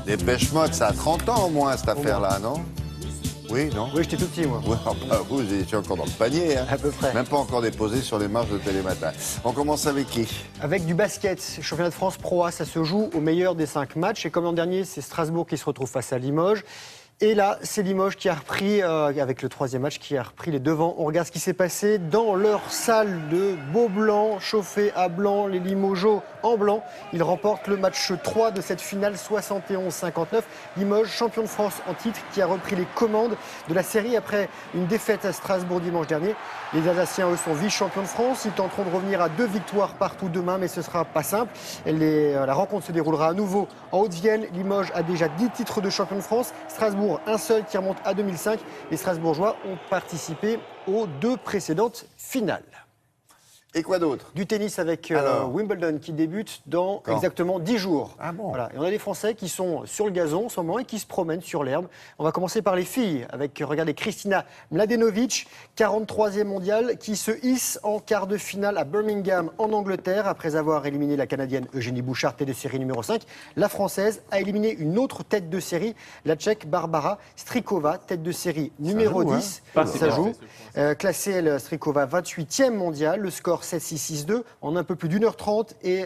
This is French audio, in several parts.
Dépêche Mode, ça a 30 ans au moins cette affaire-là, non? Oui, non? Oui, j'étais tout petit, moi. Ouais, bah, vous étiez encore dans le panier, hein. À peu près. Même pas encore déposé sur les marches de Télématin. On commence avec qui? Avec du basket, championnat de France Pro A, ça se joue au meilleur des 5 matchs. Et comme l'an dernier, c'est Strasbourg qui se retrouve face à Limoges. Et là, c'est Limoges qui a repris, avec le troisième match, qui a repris les devants. On regarde ce qui s'est passé dans leur salle de beau blanc, chauffé à blanc, les Limogeaux en blanc. Ils remportent le match 3 de cette finale 71-59. Limoges, champion de France en titre, qui a repris les commandes de la série après une défaite à Strasbourg dimanche dernier. Les Alsaciens, eux, sont vice-champions de France. Ils tenteront de revenir à 2 victoires partout demain, mais ce ne sera pas simple. La rencontre se déroulera à nouveau en Haute-Vienne. Limoges a déjà 10 titres de champion de France. Strasbourg, un seul qui remonte à 2005. Les Strasbourgeois ont participé aux 2 précédentes finales. Et quoi d'autre? Du tennis avec Wimbledon qui débute dans exactement 10 jours. Ah bon? Voilà. Et on a des Français qui sont sur le gazon en ce moment et qui se promènent sur l'herbe. On va commencer par les filles avec, regardez, Kristina Mladenovic, 43e mondiale, qui se hisse en quart de finale à Birmingham en Angleterre après avoir éliminé la Canadienne Eugénie Bouchard, tête de série numéro 5. La Française a éliminé une autre tête de série, la Tchèque Barbara Strikova, tête de série numéro 10. Ça joue. Classée, elle, Strikova, 28e mondiale. Le score 7-6-6-2 en un peu plus d'1h30 et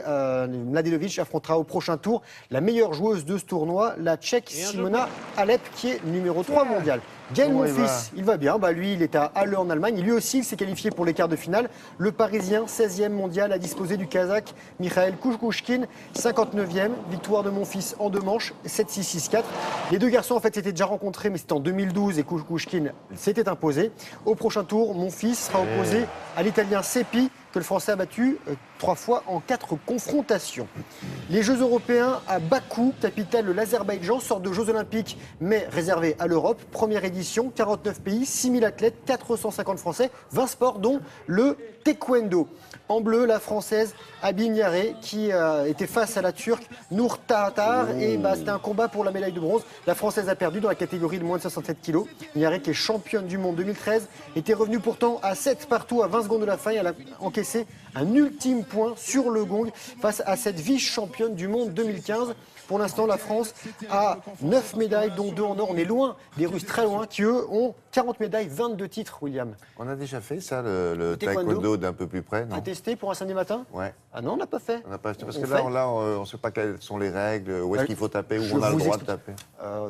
Mladenovic affrontera au prochain tour la meilleure joueuse de ce tournoi, la Tchèque Simona Halep, qui est numéro 3 mondial. Gaël Monfils, il va bien. Lui, il est à Halle en Allemagne. Lui aussi, il s'est qualifié pour les quarts de finale. Le Parisien, 16e mondial, a disposé du Kazakh Mikhail Kukushkin, 59e. Victoire de Monfils en 2 manches, 7-6-6-4. Les 2 garçons, en fait, s'étaient déjà rencontrés, mais c'était en 2012 et Kukushkin s'était imposé. Au prochain tour, Monfils sera opposé à l'Italien Seppi, que le Français a battu 3 fois en 4 confrontations. Les Jeux européens à Bakou, capitale de l'Azerbaïdjan, sortent de Jeux olympiques, mais réservés à l'Europe. Première édition, 49 pays, 6000 athlètes, 450 Français, 20 sports, dont le taekwondo. En bleu, la Française Abi Niaré, qui était face à la Turque Nour Tahtar. Et c'était un combat pour la médaille de bronze. La Française a perdu dans la catégorie de moins de 67 kilos. Niaré, qui est championne du monde 2013, était revenue pourtant à 7 partout à 20 secondes de la fin. Elle a encaissé un ultime point sur le gong face à cette vice-championne du monde 2015. Pour l'instant, la France a 9 médailles, dont 2 en or. On est loin des Russes, très loin, qui eux ont 40 médailles, 22 titres, William. On a déjà fait ça, le taekwondo d'un peu plus près, non? À tester pour un samedi matin? Ouais. Ah non, on n'a pas fait. On n'a pas fait, parce que là, on ne sait pas quelles sont les règles, où est-ce qu'il faut taper, où on a le droit de taper.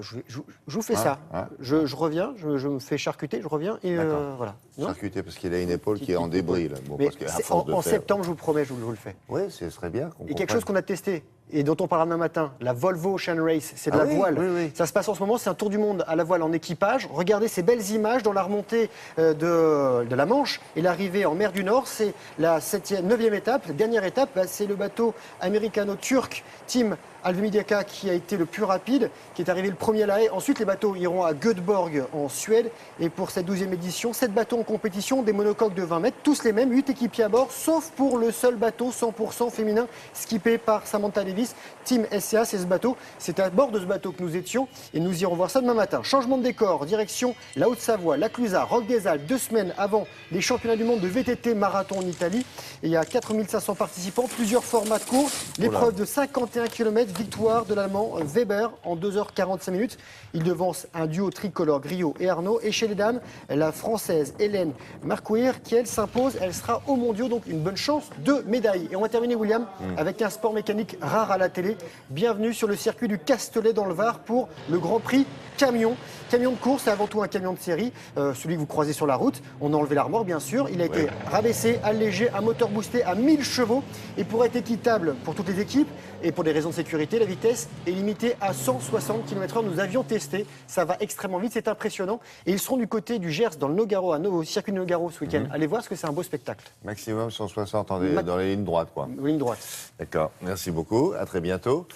Je vous fais ça. Je reviens, je me fais charcuter, je reviens et voilà. Charcuter, parce qu'il a une épaule qui est en débris. Là. Bon, mais parce qu'à force de en faire... septembre, je vous promets, je vous le fais. Oui, ce serait bien. Et quelque chose qu'on a testé et dont on parlera demain matin, la Volvo Ocean Race, c'est de la voile. Oui. Ça se passe en ce moment, c'est un tour du monde à la voile en équipage. Regardez ces belles images dans la remontée de la Manche et l'arrivée en mer du Nord. C'est la 9e étape. La dernière étape, c'est le bateau américano-turc Team Alvemidiaka qui a été le plus rapide, qui est arrivé le premier à La Haye. Ensuite, les bateaux iront à Göteborg en Suède. Et pour cette 12e édition, 7 bateaux en compétition, des monocoques de 20 mètres, tous les mêmes, 8 équipiers à bord, sauf pour le seul bateau 100% féminin, skippé par Samantha Davis, Team SCA. C'est ce bateau, c'est à bord de ce bateau que nous étions et nous irons voir ça demain matin. Changement de décor, direction la Haute-Savoie, la Clusaz, Roque des Alpes, 2 semaines avant les championnats du monde de VTT marathon en Italie. Et il y a 4500 participants, plusieurs formats courts, l'épreuve de 51 km. Victoire de l'Allemand Weber en 2h45. Il devance un duo tricolore Griot et Arnaud. Et chez les dames, la Française Hélène Marcouir qui, elle, s'impose. Elle sera aux mondiaux, donc une bonne chance de médaille. Et on va terminer, William, avec un sport mécanique rare à la télé. Bienvenue sur le circuit du Castellet dans le Var pour le Grand Prix camion. Camion de course, c'est avant tout un camion de série, celui que vous croisez sur la route. On a enlevé la remorque, bien sûr. Il a été rabaissé, allégé, un moteur boosté à 1000 chevaux. Et pour être équitable pour toutes les équipes et pour des raisons de sécurité, la vitesse est limitée à 160 km/h. Nous avions testé, ça va extrêmement vite, c'est impressionnant. Et ils seront du côté du Gers, dans le Nogaro, au circuit de Nogaro ce week-end. Allez voir, parce que c'est un beau spectacle. Maximum 160 dans les lignes droites, quoi. Ligne droite. D'accord, merci beaucoup. À très bientôt.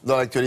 Dans l'actualité.